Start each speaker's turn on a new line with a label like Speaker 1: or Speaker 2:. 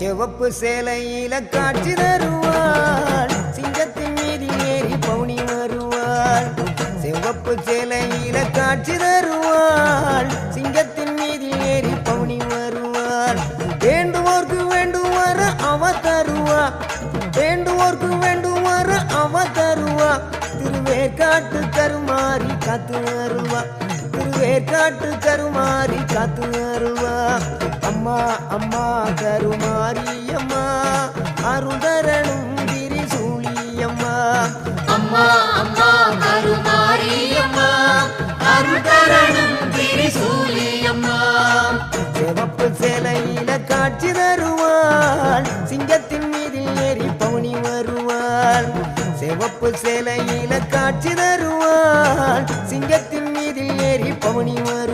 Speaker 1: சிவப்பு சேலையில காட்சி தருவாள் சிங்கத்தின் மீதில் ஏறி பவுனி வருவாள் சிவப்பு சேலையில காட்சி தருவாள் சிங்கத்தின் மீதில் ஏறி பவுனி வருவாள் வேண்டுவோர்க்கு வேண்டுவார அவ தருவா வேண்டுவோர்க்கு வேண்டுவார அவ தருவா திருவேற்காட்டு கருமாறி காத்து வருவா திருவேற்காட்டு கருமாறி காத்து வருவா அம்மா அம்மா கருமாரி அம்மா அருதரணும் திரிசூலியம்மா
Speaker 2: அம்மா அம்மா கருமாரி அம்மா அருதரணும் திரிசூலியம்மா
Speaker 1: சிவப்பு சேலையில காட்சி தருவாள் சிங்கத்தின் மீதில் ஏறி பவுனி வருவாள் சிவப்பு சேலையில காட்சி தருவாள் சிங்கத்தின் மீதில் ஏறி பவுனி வருவாள்